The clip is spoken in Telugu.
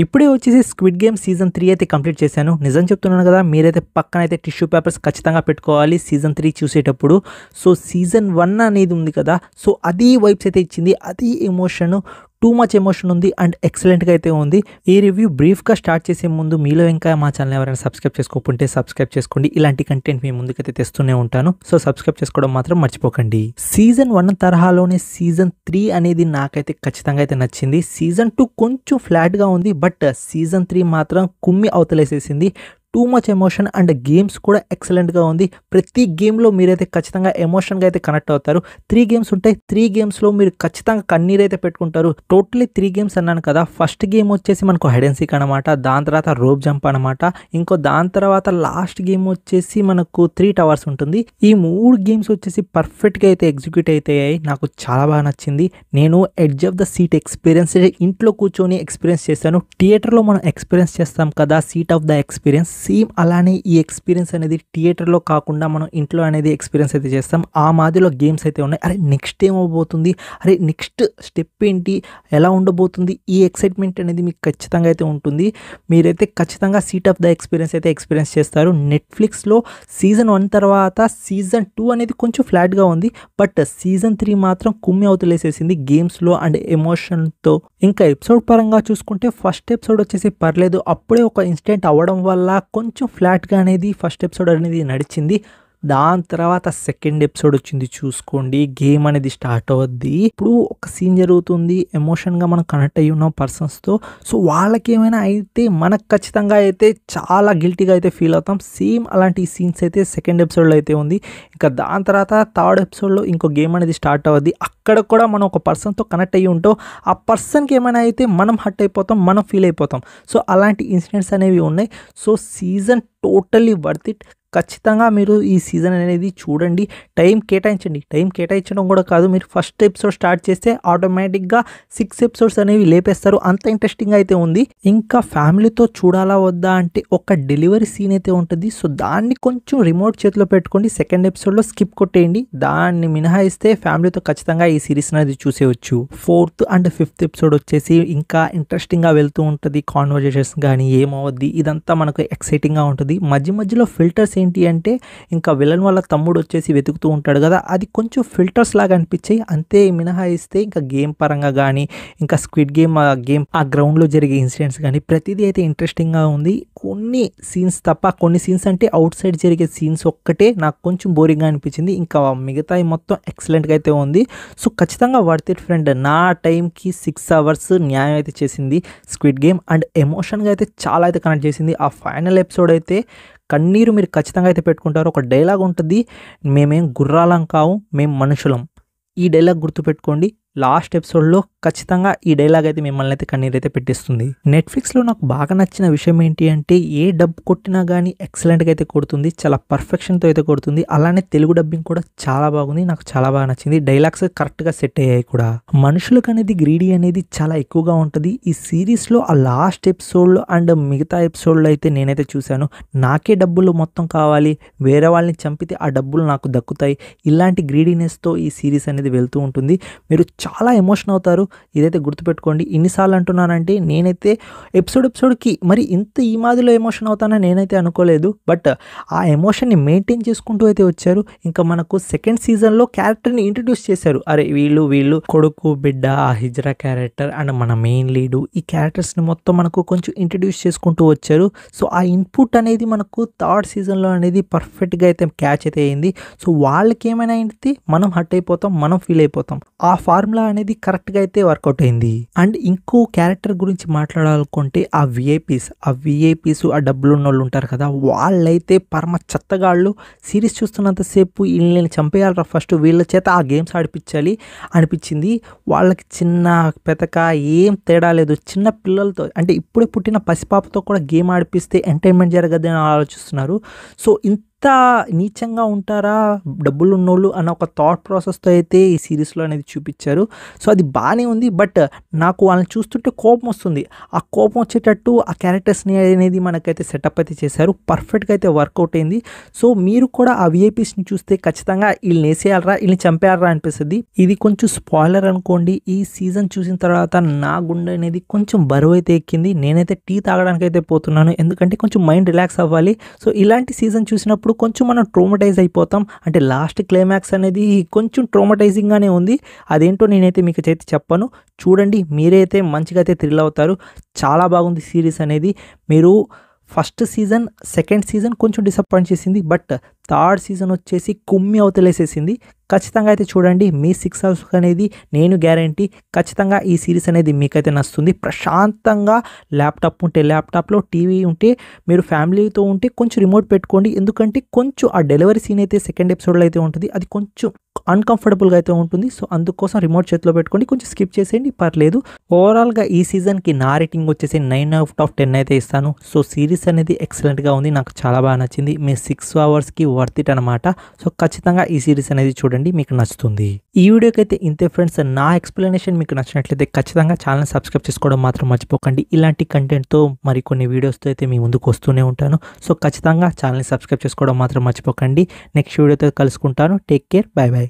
ఇప్పుడే వచ్చేసి స్క్విడ్ గేమ్ సీజన్ 3 అయితే కంప్లీట్ చేశాను. నిజం చెప్తున్నాను కదా, మీరైతే పక్కనైతే టిష్యూ పేపర్స్ ఖచ్చితంగా పెట్టుకోవాలి సీజన్ 3 చూసేటప్పుడు. సో సీజన్ 1 అనేది ఉంది కదా, సో అది వైబ్స్ అయితే ఇచ్చింది, అది ఎమోషన్, టూ మచ్ ఎమోషన్ ఉంది అండ్ ఎక్సలెంట్గా అయితే ఉంది. ఈ రివ్యూ బ్రీఫ్గా స్టార్ట్ చేసే ముందు మీలో ఇంకా మా ఛానల్ ఎవరైనా సబ్స్క్రైబ్ చేసుకోకుంటే సబ్స్క్రైబ్ చేసుకోండి. ఇలాంటి కంటెంట్ మీ ముందుకైతే తెస్తూనే ఉంటాను, సో సబ్స్క్రైబ్ చేసుకోవడం మాత్రం మర్చిపోకండి. సీజన్ 1 తరహాలోనే సీజన్ 3 అనేది నాకైతే ఖచ్చితంగా అయితే నచ్చింది. సీజన్ 2 కొంచెం ఫ్లాట్గా ఉంది, బట్ సీజన్ 3 మాత్రం కుమ్మి అవతలేసేసింది. Too much emotion and games కూడా ఎక్సలెంట్గా ఉంది. ప్రతి గేమ్లో మీరైతే ఖచ్చితంగా ఎమోషన్గా అయితే కనెక్ట్ అవుతారు. 3 గేమ్స్ ఉంటాయి, 3 గేమ్స్లో మీరు ఖచ్చితంగా కన్నీరు అయితే పెట్టుకుంటారు. టోటలీ 3 గేమ్స్ అన్నాను కదా. ఫస్ట్ గేమ్ వచ్చేసి మనకు హైడ్ అండ్ సీక్ అనమాట, దాని తర్వాత రోప్ జంప్ అనమాట, దాని తర్వాత లాస్ట్ గేమ్ వచ్చేసి మనకు 3 టవర్స్ ఉంటుంది. ఈ 3 గేమ్స్ వచ్చేసి పర్ఫెక్ట్గా అయితే ఎగ్జిక్యూట్ అవుతాయి. నాకు చాలా బాగా నచ్చింది. నేను edge of the seat experience ఇంట్లో కూర్చొని ఎక్స్పీరియన్స్ చేశాను. థియేటర్లో మనం ఎక్స్పీరియన్స్ చేస్తాం కదా seat of the experience, same అలానే ఈ ఎక్స్పీరియన్స్ అనేది థియేటర్లో కాకుండా మనం ఇంట్లో అనేది ఎక్స్పీరియన్స్ అయితే చేస్తాం. ఆ మాదిరిలో గేమ్స్ అయితే ఉన్నాయి. అరే నెక్స్ట్ ఏమవబోతుంది, అరే నెక్స్ట్ స్టెప్ ఏంటి, ఎలా ఉండబోతుంది, ఈ ఎక్సైట్మెంట్ అనేది మీకు ఖచ్చితంగా అయితే ఉంటుంది. మీరైతే ఖచ్చితంగా సీట్ ఆఫ్ ద ఎక్స్పీరియన్స్ అయితే ఎక్స్పీరియన్స్ చేస్తారు. నెట్ఫ్లిక్స్లో సీజన్ 1 తర్వాత సీజన్ 2 అనేది కొంచెం ఫ్లాట్గా ఉంది, బట్ సీజన్ 3 మాత్రం కుమ్మి అవతలేసేసింది గేమ్స్లో అండ్ ఎమోషన్తో. ఇంకా ఎపిసోడ్ పరంగా చూసుకుంటే ఫస్ట్ ఎపిసోడ్ వచ్చేసి పర్లేదు, అప్పుడే ఒక ఇన్సిడెంట్ అవ్వడం వల్ల కొంచెం ఫ్లాట్గా అనేది ఫస్ట్ ఎపిసోడ్ అనేది నడిచింది. దాని తర్వాత సెకండ్ ఎపిసోడ్ వచ్చింది చూసుకోండి, గేమ్ అనేది స్టార్ట్ అవుద్ది. ఇప్పుడు ఒక సీన్ జరుగుతుంది, ఎమోషన్గా మనం కనెక్ట్ అయ్యి ఉన్నాం పర్సన్స్తో. సో వాళ్ళకి ఏమైనా అయితే మనకు ఖచ్చితంగా అయితే చాలా గిల్టీగా అయితే ఫీల్ అవుతాం. సేమ్ అలాంటి సీన్స్ అయితే సెకండ్ ఎపిసోడ్లో అయితే ఉంది. ఇంకా దాని తర్వాత థర్డ్ ఎపిసోడ్లో ఇంకో గేమ్ అనేది స్టార్ట్ అవుద్ది. అక్కడ కూడా మనం ఒక పర్సన్తో కనెక్ట్ అయ్యి ఉంటాం, ఆ పర్సన్కి ఏమైనా అయితే మనం హర్ట్ అయిపోతాం, మనం ఫీల్ అయిపోతాం. సో అలాంటి ఇన్సిడెంట్స్ అనేవి ఉన్నాయి. So season totally worth it. ఖచ్చితంగా మీరు ఈ సీజన్ అనేది చూడండి, టైం కేటాయించండి. టైం కేటాయించడం కూడా కాదు, మీరు ఫస్ట్ ఎపిసోడ్ స్టార్ట్ చేస్తే ఆటోమేటిక్గా 6 ఎపిసోడ్స్ అనేవి లేపేస్తారు, అంత ఇంట్రెస్టింగ్ అయితే ఉంది. ఇంకా ఫ్యామిలీతో చూడాలా వద్దా అంటే ఒక డెలివరీ సీన్ అయితే ఉంటుంది. సో దాన్ని కొంచెం రిమోట్ చేతిలో పెట్టుకోండి, సెకండ్ ఎపిసోడ్లో స్కిప్ కొట్టేయండి. దాన్ని మినహాయిస్తే ఫ్యామిలీతో ఖచ్చితంగా ఈ సిరీస్ అనేది చూసేయచ్చు. 4th అండ్ 5th ఎపిసోడ్ వచ్చేసి ఇంకా ఇంట్రెస్టింగ్గా వెళ్తూ ఉంటుంది. కాన్వర్జేషన్స్ కానీ ఏమవుద్ది ఇదంతా మనకు ఎక్సైటింగ్గా ఉంటుంది. మధ్య మధ్యలో ఫిల్టర్స్ ఏంటి అంటే, ఇంకా విలన్ వాళ్ళ తమ్ముడు వచ్చేసి వెతుకుతూ ఉంటాడు కదా, అది కొంచెం ఫిల్టర్స్ లాగా అనిపించాయి అంతే. మినహాయిస్తే ఇంకా గేమ్ పరంగా కానీ, ఇంకా స్క్విడ్ గేమ్ ఆ గ్రౌండ్లో జరిగే ఇన్సిడెంట్స్ కానీ ప్రతిదీ అయితే ఇంట్రెస్టింగ్గా ఉంది. కొన్ని సీన్స్ తప్ప, కొన్ని సీన్స్ అంటే అవుట్ సైడ్ జరిగే సీన్స్ ఒక్కటే నాకు కొంచెం బోరింగ్గా అనిపించింది. ఇంకా మిగతా మొత్తం ఎక్సలెంట్గా అయితే ఉంది. సో ఖచ్చితంగా వర్త్ ఇట్ ఫ్రెండ్. నా టైంకి 6 అవర్స్ న్యాయం అయితే చేసింది స్క్విడ్ గేమ్ అండ్ ఎమోషన్గా అయితే చాలా అయితే కనెక్ట్ చేసింది. ఆ ఫైనల్ ఎపిసోడ్ అయితే కన్నీరు మీరు ఖచ్చితంగా అయితే పెట్టుకుంటారు. ఒక డైలాగ్ ఉంటుంది, మేమేం గుర్రాలం కావు, మేము మనుషులం. ఈ డైలాగ్ గుర్తుపెట్టుకోండి. లాస్ట్ ఎపిసోడ్లో ఖచ్చితంగా ఈ డైలాగ్ అయితే మిమ్మల్ని అయితే కన్నీరు అయితే పెట్టిస్తుంది. నెట్ఫ్లిక్స్లో నాకు బాగా నచ్చిన విషయం ఏంటి అంటే, ఏ డబ్ కొట్టినా కానీ ఎక్సలెంట్గా అయితే కొడుతుంది, చాలా పర్ఫెక్షన్తో అయితే కొడుతుంది. అలానే తెలుగు డబ్బింగ్ కూడా చాలా బాగుంది, నాకు చాలా బాగా నచ్చింది. డైలాగ్స్ కరెక్ట్గా సెట్ అయ్యాయి కూడా. మనుషులకు అనేది గ్రీడీ అనేది చాలా ఎక్కువగా ఉంటుంది ఈ సిరీస్లో. ఆ లాస్ట్ ఎపిసోడ్లో అండ్ మిగతా ఎపిసోడ్లో అయితే నేనైతే చూశాను, నాకే డబ్బులు మొత్తం కావాలి, వేరే వాళ్ళని చంపితే ఆ డబ్బులు నాకు దక్కుతాయి, ఇలాంటి గ్రీడీనెస్తో ఈ సిరీస్ అనేది వెళ్తూ ఉంటుంది. మీరు చాలా ఎమోషన్ అవుతారు, ఇదైతే గుర్తుపెట్టుకోండి. ఇన్నిసార్లు అంటున్నానంటే, నేనైతే ఎపిసోడ్కి మరి ఇంత ఈ మాదిరిలో ఎమోషన్ అవుతానని నేనైతే అనుకోలేదు, బట్ ఆ ఎమోషన్ని మెయింటైన్ చేసుకుంటూ అయితే వచ్చారు. ఇంకా మనకు సెకండ్ సీజన్లో క్యారెక్టర్ని ఇంట్రడ్యూస్ చేశారు. అరే వీళ్ళు కొడుకు బిడ్డ, ఆ హిజ్రా క్యారెక్టర్ అండ్ మన మెయిన్ లీడు, ఈ క్యారెక్టర్స్ని మొత్తం మనకు కొంచెం ఇంట్రడ్యూస్ చేసుకుంటూ వచ్చారు. సో ఆ ఇన్పుట్ అనేది మనకు థర్డ్ సీజన్లో అనేది పర్ఫెక్ట్గా అయితే క్యాచ్ అయితే అయింది. సో వాళ్ళకి ఏమైనా అయితే మనం హర్ట్ అయిపోతాం, మనం ఫీల్ అయిపోతాం. ఆ ఫార్ములా అనేది కరెక్ట్గా అయితే వర్కౌట్ అయింది. అండ్ ఇంకో క్యారెక్టర్ గురించి మాట్లాడాలనుకుంటే ఆ విఐపీస్, ఆ డబ్బులు ఉన్న వాళ్ళు ఉంటారు కదా, వాళ్ళైతే పరమ చెత్తగాళ్ళు. సిరీస్ చూస్తున్నంతసేపు వీళ్ళని చంపేయాలరా, ఫస్ట్ వీళ్ళ చేత ఆ గేమ్స్ ఆడిపించాలి అనిపించింది. వాళ్ళకి చిన్న పెతక ఏం తేడా లేదు. చిన్న పిల్లలతో అంటే ఇప్పుడే పుట్టిన పసిపాపతో కూడా గేమ్ ఆడిపిస్తే ఎంటర్టైన్మెంట్ జరగదని ఆలోచిస్తున్నారు. సో ఇంత నీచంగా ఉంటారా డబ్బులు ఉన్నోళ్ళు అన్న ఒక థాట్ ప్రాసెస్తో అయితే ఈ సిరీస్లో అనేది చూపించారు. సో అది బాగానే ఉంది. బట్ నాకు వాళ్ళని చూస్తుంటే కోపం వస్తుంది. ఆ కోపం వచ్చేటట్టు ఆ క్యారెక్టర్స్ని అనేది మనకైతే సెటప్ అయితే చేశారు. పర్ఫెక్ట్గా అయితే వర్కౌట్ అయింది. సో మీరు కూడా ఆ విఐపీస్ని చూస్తే ఖచ్చితంగా వీళ్ళని వేసేయాలరా వీళ్ళని చంపేయాలరా అనిపిస్తుంది. ఇది కొంచెం స్పాయిలర్ అనుకోండి. ఈ సీజన్ చూసిన తర్వాత నా గుండె అనేది కొంచెం బరువు అయితే ఎక్కింది. నేనైతే టీ తాగడానికి అయితే పోతున్నాను. ఎందుకంటే కొంచెం మైండ్ రిలాక్స్ అవ్వాలి. సో ఇలాంటి సీజన్ చూసినప్పుడు కొంచెం మనం ట్రోమటైజ్ అయిపోతాం. అంటే లాస్ట్ క్లైమాక్స్ అనేది కొంచెం ట్రోమటైజింగ్గానే ఉంది. అదేంటో నేనైతే మీకు అయితే చెప్పను. చూడండి, మీరైతే మంచిగా అయితే థ్రిల్ అవుతారు. చాలా బాగుంది సిరీస్ అనేది. మీరు ఫస్ట్ సీజన్, సెకండ్ సీజన్ కొంచెం డిసప్పాయింట్ చేసింది. బట్ థర్డ్ సీజన్ వచ్చేసి కుమ్మి అవతలేసేసింది. ఖచ్చితంగా అయితే చూడండి. మీ 6 అవర్స్ అనేది నేను గ్యారంటీ. ఖచ్చితంగా ఈ సిరీస్ అనేది మీకైతే నచ్చుతుంది. ప్రశాంతంగా ల్యాప్టాప్ ఉంటే ల్యాప్టాప్లో, టీవీ ఉంటే మీరు ఫ్యామిలీతో ఉంటే కొంచెం రిమోట్ పెట్టుకోండి. ఎందుకంటే కొంచెం ఆ డెలివరీ సీన్ అయితే సెకండ్ ఎపిసోడ్లో అయితే ఉంటుంది. అది కొంచెం అన్కంఫర్టబుల్గా అయితే ఉంటుంది. సో అందుకోసం రిమోట్ చేతిలో పెట్టుకోండి. కొంచెం స్కిప్ చేసేయండి, పర్లేదు. ఓవరాల్గా ఈ సీజన్కి నా రేటింగ్ వచ్చేసి 9/10 అయితే ఇస్తాను. సో సిరీస్ అనేది ఎక్సలెంట్గా ఉంది. నాకు చాలా బాగా నచ్చింది. మీ 6 అవర్స్కి వర్త్ ఇట్ అనమాట. సో ఖచ్చితంగా ఈ సిరీస్ అనేది చూడండి, మీకు నచ్చుతుంది. ఈ వీడియోకి అయితే ఇంతే ఫ్రెండ్స్. నా ఎక్స్ప్లెనేషన్ మీకు నచ్చినట్లయితే ఖచ్చితంగా ఛానల్ సబ్స్క్రైబ్ చేసుకోవడం మాత్రం మర్చిపోకండి. ఇలాంటి కంటెంట్తో మరికొన్ని వీడియోస్తో అయితే మీ ముందుకు వస్తూనే ఉంటాను. సో ఖచ్చితంగా ఛానల్ని సబ్స్క్రైబ్ చేసుకోవడం మాత్రం మర్చిపోకండి. నెక్స్ట్ వీడియోతో కలుసుకుంటాను. Take care, bye by.